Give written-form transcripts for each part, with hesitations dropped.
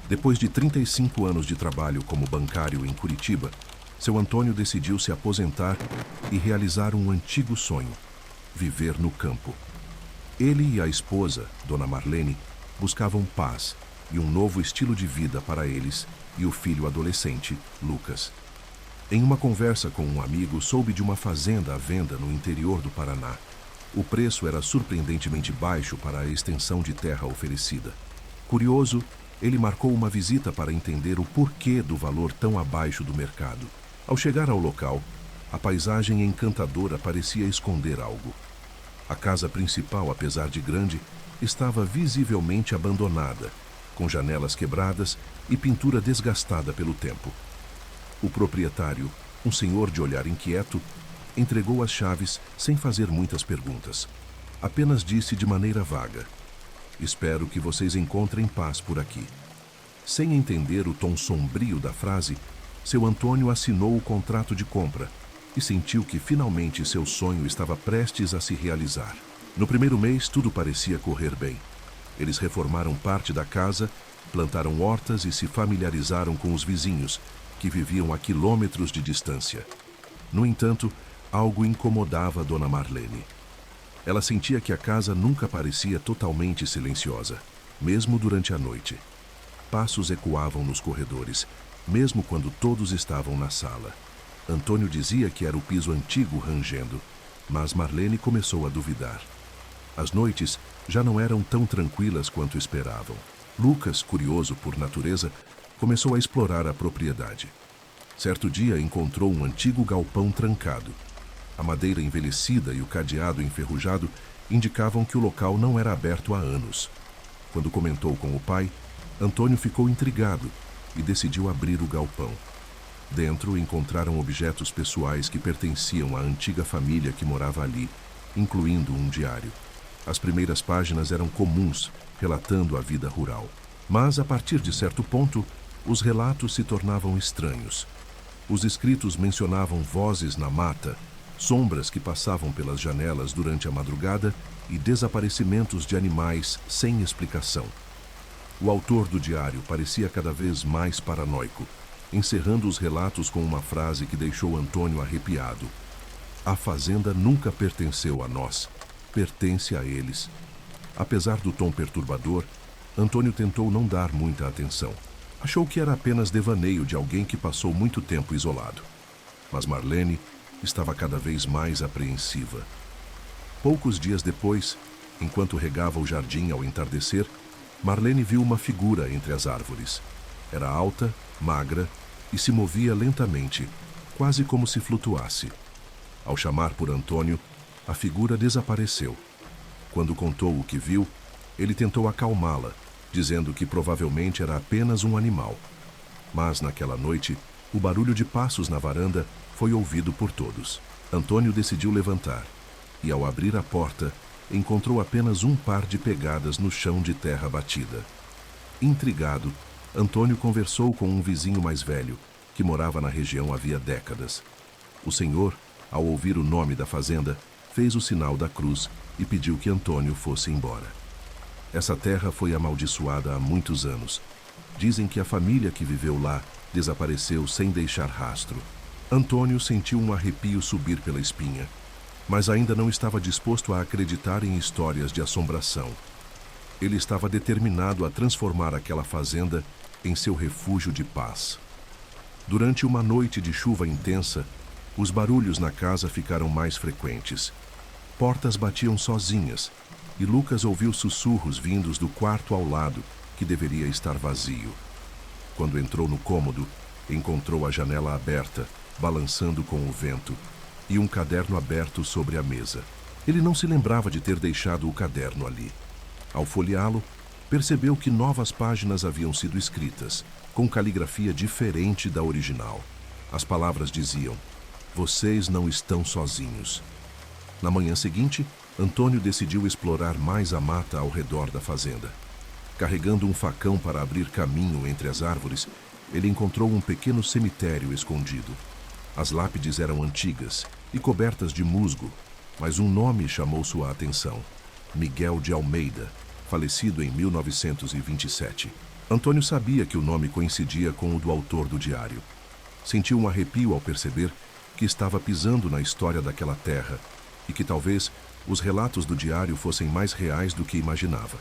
Depois de 35 anos de trabalho como bancário em Curitiba, seu Antônio decidiu se aposentar e realizar um antigo sonho: viver no campo. Ele e a esposa, Dona Marlene, buscavam paz e um novo estilo de vida para eles e o filho adolescente, Lucas. Em uma conversa com um amigo, soube de uma fazenda à venda no interior do Paraná. O preço era surpreendentemente baixo para a extensão de terra oferecida. Curioso, ele marcou uma visita para entender o porquê do valor tão abaixo do mercado. Ao chegar ao local, a paisagem encantadora parecia esconder algo. A casa principal, apesar de grande, estava visivelmente abandonada, com janelas quebradas e pintura desgastada pelo tempo. O proprietário, um senhor de olhar inquieto, entregou as chaves sem fazer muitas perguntas. Apenas disse de maneira vaga: "Espero que vocês encontrem paz por aqui." Sem entender o tom sombrio da frase, seu Antônio assinou o contrato de compra e sentiu que finalmente seu sonho estava prestes a se realizar. No primeiro mês, tudo parecia correr bem. Eles reformaram parte da casa, plantaram hortas e se familiarizaram com os vizinhos, que viviam a quilômetros de distância. No entanto, algo incomodava Dona Marlene. Ela sentia que a casa nunca parecia totalmente silenciosa, mesmo durante a noite. Passos ecoavam nos corredores, mesmo quando todos estavam na sala. Antônio dizia que era o piso antigo rangendo, mas Marlene começou a duvidar. As noites já não eram tão tranquilas quanto esperavam. Lucas, curioso por natureza, começou a explorar a propriedade. Certo dia encontrou um antigo galpão trancado. A madeira envelhecida e o cadeado enferrujado indicavam que o local não era aberto há anos. Quando comentou com o pai, Antônio ficou intrigado e decidiu abrir o galpão. Dentro encontraram objetos pessoais que pertenciam à antiga família que morava ali, incluindo um diário. As primeiras páginas eram comuns, relatando a vida rural. Mas, a partir de certo ponto, os relatos se tornavam estranhos. Os escritos mencionavam vozes na mata, sombras que passavam pelas janelas durante a madrugada e desaparecimentos de animais sem explicação. O autor do diário parecia cada vez mais paranoico, encerrando os relatos com uma frase que deixou Antônio arrepiado: "A fazenda nunca pertenceu a nós, pertence a eles." Apesar do tom perturbador, Antônio tentou não dar muita atenção. Achou que era apenas devaneio de alguém que passou muito tempo isolado. Mas Marlene estava cada vez mais apreensiva. Poucos dias depois, enquanto regava o jardim ao entardecer, Marlene viu uma figura entre as árvores. Era alta, magra e se movia lentamente, quase como se flutuasse. Ao chamar por Antônio, a figura desapareceu. Quando contou o que viu, ele tentou acalmá-la, dizendo que provavelmente era apenas um animal. Mas naquela noite, o barulho de passos na varanda foi ouvido por todos. Antônio decidiu levantar e, ao abrir a porta, encontrou apenas um par de pegadas no chão de terra batida. Intrigado, Antônio conversou com um vizinho mais velho, que morava na região havia décadas. O senhor, ao ouvir o nome da fazenda, fez o sinal da cruz e pediu que Antônio fosse embora. Essa terra foi amaldiçoada há muitos anos. Dizem que a família que viveu lá desapareceu sem deixar rastro. Antônio sentiu um arrepio subir pela espinha, mas ainda não estava disposto a acreditar em histórias de assombração. Ele estava determinado a transformar aquela fazenda em seu refúgio de paz. Durante uma noite de chuva intensa, os barulhos na casa ficaram mais frequentes. Portas batiam sozinhas, e Lucas ouviu sussurros vindos do quarto ao lado, que deveria estar vazio. Quando entrou no cômodo, encontrou a janela aberta, balançando com o vento, e um caderno aberto sobre a mesa. Ele não se lembrava de ter deixado o caderno ali. Ao folheá-lo, percebeu que novas páginas haviam sido escritas, com caligrafia diferente da original. As palavras diziam: "Vocês não estão sozinhos." Na manhã seguinte, Antônio decidiu explorar mais a mata ao redor da fazenda. Carregando um facão para abrir caminho entre as árvores, ele encontrou um pequeno cemitério escondido. As lápides eram antigas e cobertas de musgo, mas um nome chamou sua atenção: Miguel de Almeida, falecido em 1927. Antônio sabia que o nome coincidia com o do autor do diário. Sentiu um arrepio ao perceber que estava pisando na história daquela terra e que talvez os relatos do diário fossem mais reais do que imaginava.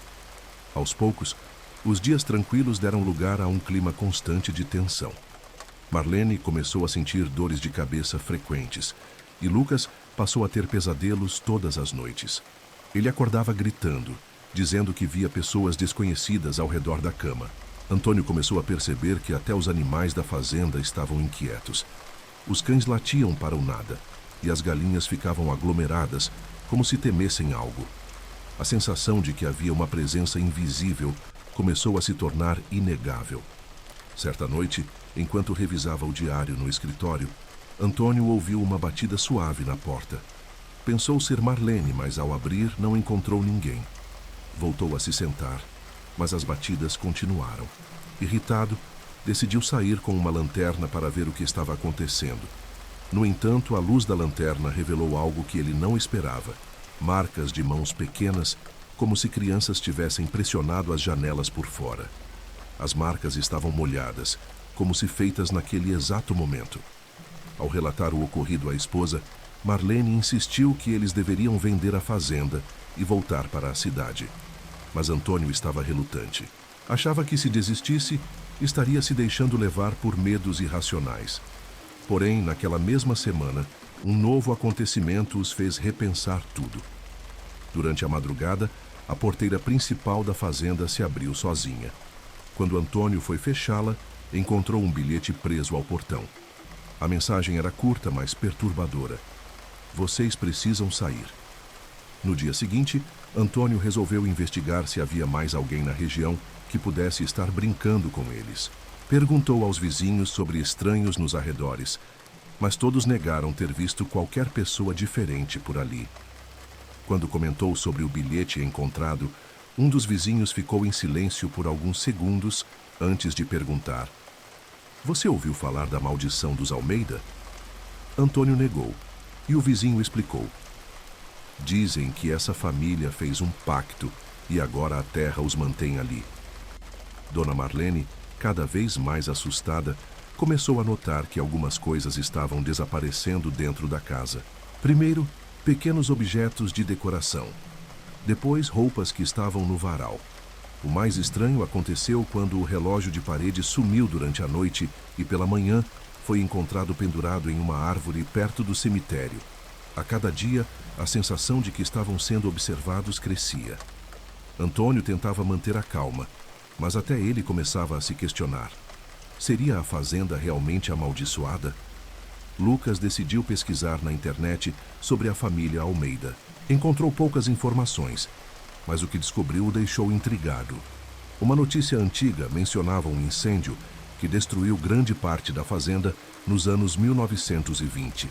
Aos poucos, os dias tranquilos deram lugar a um clima constante de tensão. Marlene começou a sentir dores de cabeça frequentes e Lucas passou a ter pesadelos todas as noites. Ele acordava gritando, dizendo que via pessoas desconhecidas ao redor da cama. Antônio começou a perceber que até os animais da fazenda estavam inquietos. Os cães latiam para o nada e as galinhas ficavam aglomeradas, como se temessem algo. A sensação de que havia uma presença invisível começou a se tornar inegável. Certa noite, enquanto revisava o diário no escritório, Antônio ouviu uma batida suave na porta. Pensou ser Marlene, mas ao abrir não encontrou ninguém. Voltou a se sentar, mas as batidas continuaram. Irritado, decidiu sair com uma lanterna para ver o que estava acontecendo. No entanto, a luz da lanterna revelou algo que ele não esperava. Marcas de mãos pequenas, como se crianças tivessem pressionado as janelas por fora. As marcas estavam molhadas, como se feitas naquele exato momento. Ao relatar o ocorrido à esposa, Marlene insistiu que eles deveriam vender a fazenda e voltar para a cidade. Mas Antônio estava relutante. Achava que se desistisse, estaria se deixando levar por medos irracionais. Porém, naquela mesma semana, um novo acontecimento os fez repensar tudo. Durante a madrugada, a porteira principal da fazenda se abriu sozinha. Quando Antônio foi fechá-la, encontrou um bilhete preso ao portão. A mensagem era curta, mas perturbadora. Vocês precisam sair. No dia seguinte, Antônio resolveu investigar se havia mais alguém na região que pudesse estar brincando com eles. Perguntou aos vizinhos sobre estranhos nos arredores, mas todos negaram ter visto qualquer pessoa diferente por ali. Quando comentou sobre o bilhete encontrado, um dos vizinhos ficou em silêncio por alguns segundos antes de perguntar: Você ouviu falar da maldição dos Almeida? Antônio negou, e o vizinho explicou. Dizem que essa família fez um pacto e agora a terra os mantém ali. Dona Marlene, cada vez mais assustada, começou a notar que algumas coisas estavam desaparecendo dentro da casa. Primeiro, pequenos objetos de decoração. Depois, roupas que estavam no varal. O mais estranho aconteceu quando o relógio de parede sumiu durante a noite e pela manhã foi encontrado pendurado em uma árvore perto do cemitério. A cada dia, a sensação de que estavam sendo observados crescia. Antônio tentava manter a calma, mas até ele começava a se questionar. Seria a fazenda realmente amaldiçoada? Lucas decidiu pesquisar na internet sobre a família Almeida. Encontrou poucas informações, mas o que descobriu o deixou intrigado. Uma notícia antiga mencionava um incêndio que destruiu grande parte da fazenda nos anos 1920.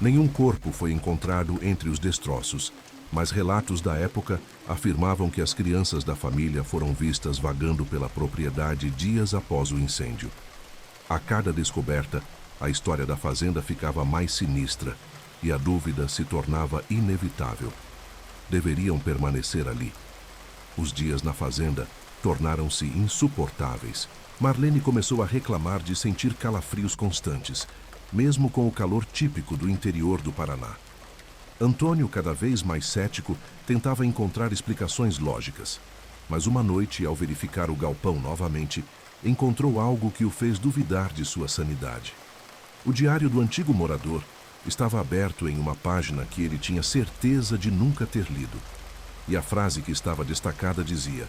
Nenhum corpo foi encontrado entre os destroços, mas relatos da época afirmavam que as crianças da família foram vistas vagando pela propriedade dias após o incêndio. A cada descoberta, a história da fazenda ficava mais sinistra e a dúvida se tornava inevitável. Deveriam permanecer ali. Os dias na fazenda tornaram-se insuportáveis. Marlene começou a reclamar de sentir calafrios constantes, mesmo com o calor típico do interior do Paraná. Antônio, cada vez mais cético, tentava encontrar explicações lógicas. Mas uma noite, ao verificar o galpão novamente, encontrou algo que o fez duvidar de sua sanidade. O diário do antigo morador estava aberto em uma página que ele tinha certeza de nunca ter lido. E a frase que estava destacada dizia: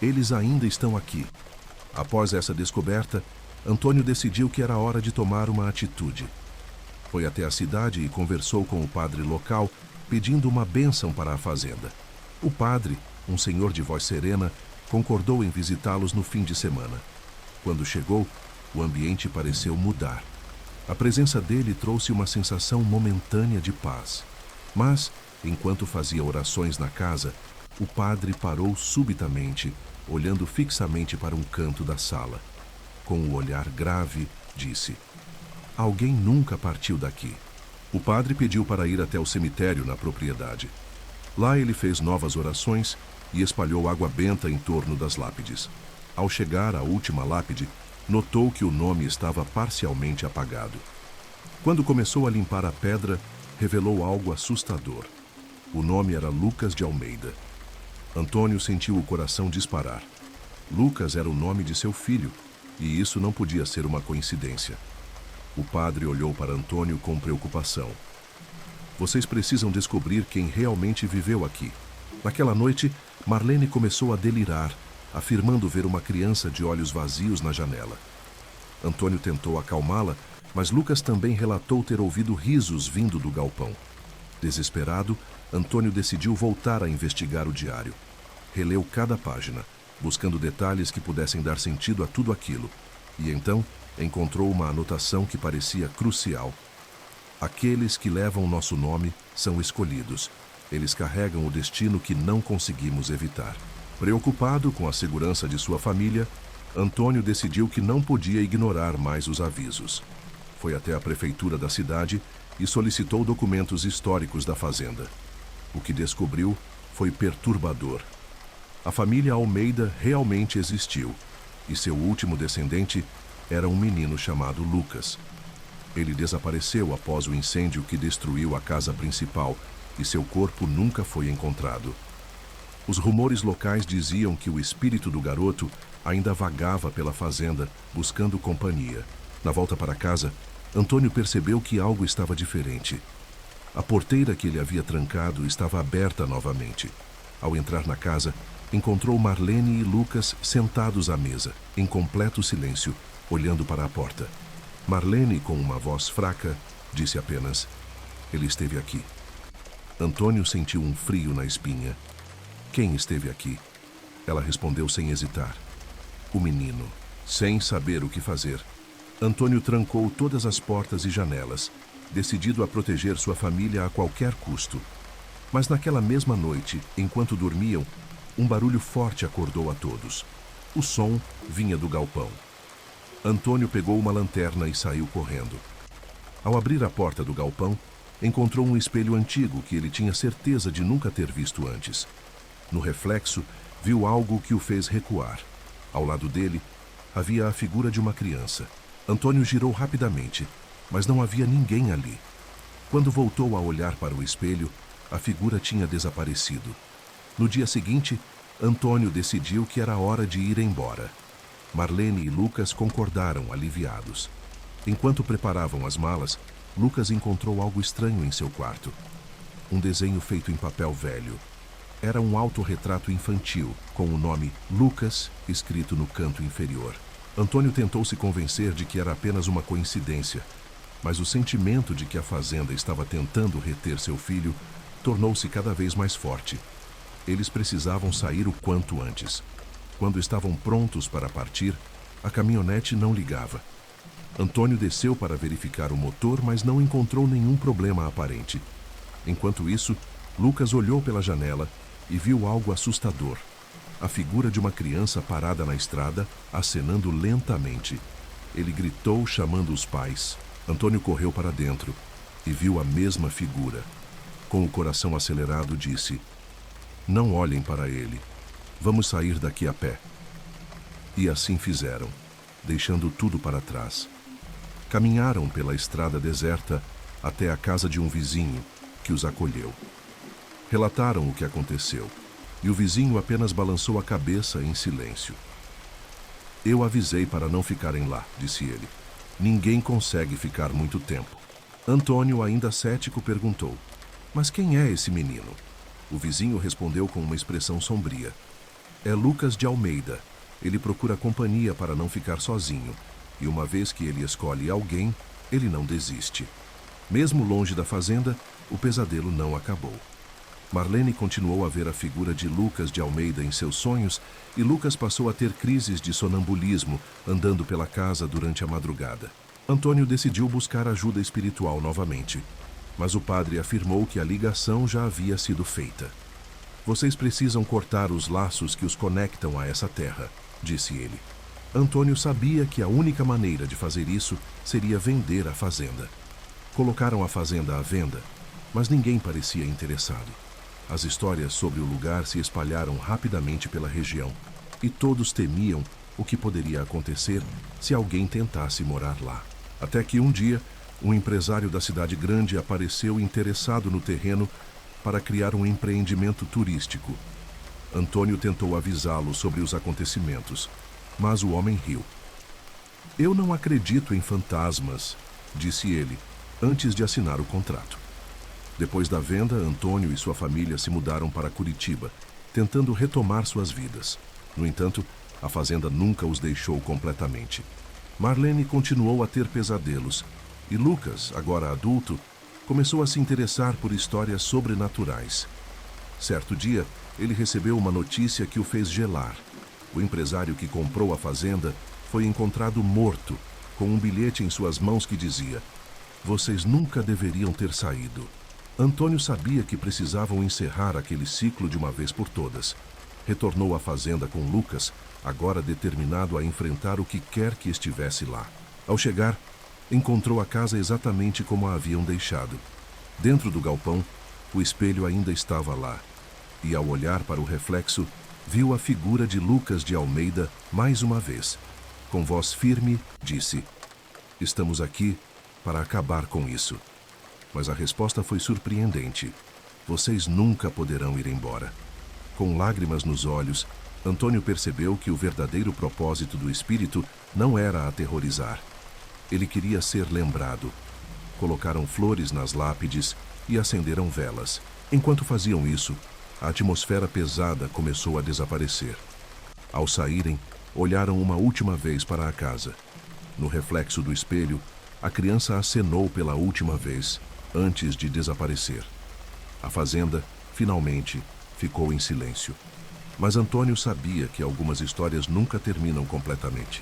Eles ainda estão aqui. Após essa descoberta, Antônio decidiu que era hora de tomar uma atitude. Foi até a cidade e conversou com o padre local, pedindo uma bênção para a fazenda. O padre, um senhor de voz serena, concordou em visitá-los no fim de semana. Quando chegou, o ambiente pareceu mudar. A presença dele trouxe uma sensação momentânea de paz. Mas, enquanto fazia orações na casa, o padre parou subitamente, olhando fixamente para um canto da sala. Com o olhar grave, disse: Alguém nunca partiu daqui. O padre pediu para ir até o cemitério na propriedade. Lá ele fez novas orações e espalhou água benta em torno das lápides. Ao chegar à última lápide, notou que o nome estava parcialmente apagado. Quando começou a limpar a pedra, revelou algo assustador. O nome era Lucas de Almeida. Antônio sentiu o coração disparar. Lucas era o nome de seu filho, e isso não podia ser uma coincidência. O padre olhou para Antônio com preocupação. Vocês precisam descobrir quem realmente viveu aqui. Naquela noite, Marlene começou a delirar, afirmando ver uma criança de olhos vazios na janela. Antônio tentou acalmá-la, mas Lucas também relatou ter ouvido risos vindo do galpão. Desesperado, Antônio decidiu voltar a investigar o diário. Releu cada página, buscando detalhes que pudessem dar sentido a tudo aquilo, e então encontrou uma anotação que parecia crucial. Aqueles que levam nosso nome são escolhidos. Eles carregam o destino que não conseguimos evitar. Preocupado com a segurança de sua família, Antônio decidiu que não podia ignorar mais os avisos. Foi até a prefeitura da cidade e solicitou documentos históricos da fazenda. O que descobriu foi perturbador. A família Almeida realmente existiu, e seu último descendente era um menino chamado Lucas. Ele desapareceu após o incêndio que destruiu a casa principal e seu corpo nunca foi encontrado. Os rumores locais diziam que o espírito do garoto ainda vagava pela fazenda, buscando companhia. Na volta para casa, Antônio percebeu que algo estava diferente. A porteira que ele havia trancado estava aberta novamente. Ao entrar na casa, encontrou Marlene e Lucas sentados à mesa, em completo silêncio, olhando para a porta. Marlene, com uma voz fraca, disse apenas: "Ele esteve aqui." Antônio sentiu um frio na espinha. "Quem esteve aqui?" Ela respondeu sem hesitar: "O menino." Sem saber o que fazer, Antônio trancou todas as portas e janelas, decidido a proteger sua família a qualquer custo. Mas naquela mesma noite, enquanto dormiam, um barulho forte acordou a todos. O som vinha do galpão. Antônio pegou uma lanterna e saiu correndo. Ao abrir a porta do galpão, encontrou um espelho antigo que ele tinha certeza de nunca ter visto antes. No reflexo, viu algo que o fez recuar. Ao lado dele, havia a figura de uma criança. Antônio girou rapidamente, mas não havia ninguém ali. Quando voltou a olhar para o espelho, a figura tinha desaparecido. No dia seguinte, Antônio decidiu que era hora de ir embora. Marlene e Lucas concordaram, aliviados. Enquanto preparavam as malas, Lucas encontrou algo estranho em seu quarto. Um desenho feito em papel velho. Era um autorretrato infantil, com o nome Lucas escrito no canto inferior. Antônio tentou se convencer de que era apenas uma coincidência, mas o sentimento de que a fazenda estava tentando reter seu filho tornou-se cada vez mais forte. Eles precisavam sair o quanto antes. Quando estavam prontos para partir, a caminhonete não ligava. Antônio desceu para verificar o motor, mas não encontrou nenhum problema aparente. Enquanto isso, Lucas olhou pela janela e viu algo assustador. A figura de uma criança parada na estrada, acenando lentamente. Ele gritou, chamando os pais. Antônio correu para dentro e viu a mesma figura. Com o coração acelerado, disse: "Não olhem para ele. Vamos sair daqui a pé." E assim fizeram, deixando tudo para trás. Caminharam pela estrada deserta até a casa de um vizinho, que os acolheu. Relataram o que aconteceu, e o vizinho apenas balançou a cabeça em silêncio. "Eu avisei para não ficarem lá", disse ele. "Ninguém consegue ficar muito tempo." Antônio, ainda cético, perguntou: "Mas quem é esse menino?" O vizinho respondeu com uma expressão sombria: "É Lucas de Almeida. Ele procura companhia para não ficar sozinho, e uma vez que ele escolhe alguém, ele não desiste." Mesmo longe da fazenda, o pesadelo não acabou. Marlene continuou a ver a figura de Lucas de Almeida em seus sonhos, e Lucas passou a ter crises de sonambulismo, andando pela casa durante a madrugada. Antônio decidiu buscar ajuda espiritual novamente, mas o padre afirmou que a ligação já havia sido feita. "Vocês precisam cortar os laços que os conectam a essa terra", disse ele. Antônio sabia que a única maneira de fazer isso seria vender a fazenda. Colocaram a fazenda à venda, mas ninguém parecia interessado. As histórias sobre o lugar se espalharam rapidamente pela região, e todos temiam o que poderia acontecer se alguém tentasse morar lá. Até que um dia, um empresário da cidade grande apareceu interessado no terreno para criar um empreendimento turístico. Antônio tentou avisá-lo sobre os acontecimentos, mas o homem riu. "Eu não acredito em fantasmas", disse ele, antes de assinar o contrato. Depois da venda, Antônio e sua família se mudaram para Curitiba, tentando retomar suas vidas. No entanto, a fazenda nunca os deixou completamente. Marlene continuou a ter pesadelos, e Lucas, agora adulto, começou a se interessar por histórias sobrenaturais. Certo dia, ele recebeu uma notícia que o fez gelar. O empresário que comprou a fazenda foi encontrado morto, com um bilhete em suas mãos que dizia: "Vocês nunca deveriam ter saído." Antônio sabia que precisavam encerrar aquele ciclo de uma vez por todas. Retornou à fazenda com Lucas, agora determinado a enfrentar o que quer que estivesse lá. Ao chegar, encontrou a casa exatamente como a haviam deixado. Dentro do galpão, o espelho ainda estava lá. E ao olhar para o reflexo, viu a figura de Lucas de Almeida mais uma vez. Com voz firme, disse: "Estamos aqui para acabar com isso." Mas a resposta foi surpreendente. "Vocês nunca poderão ir embora." Com lágrimas nos olhos, Antônio percebeu que o verdadeiro propósito do espírito não era aterrorizar. Ele queria ser lembrado. Colocaram flores nas lápides e acenderam velas. Enquanto faziam isso, a atmosfera pesada começou a desaparecer. Ao saírem, olharam uma última vez para a casa. No reflexo do espelho, a criança acenou pela última vez, antes de desaparecer. A fazenda, finalmente, ficou em silêncio. Mas Antônio sabia que algumas histórias nunca terminam completamente.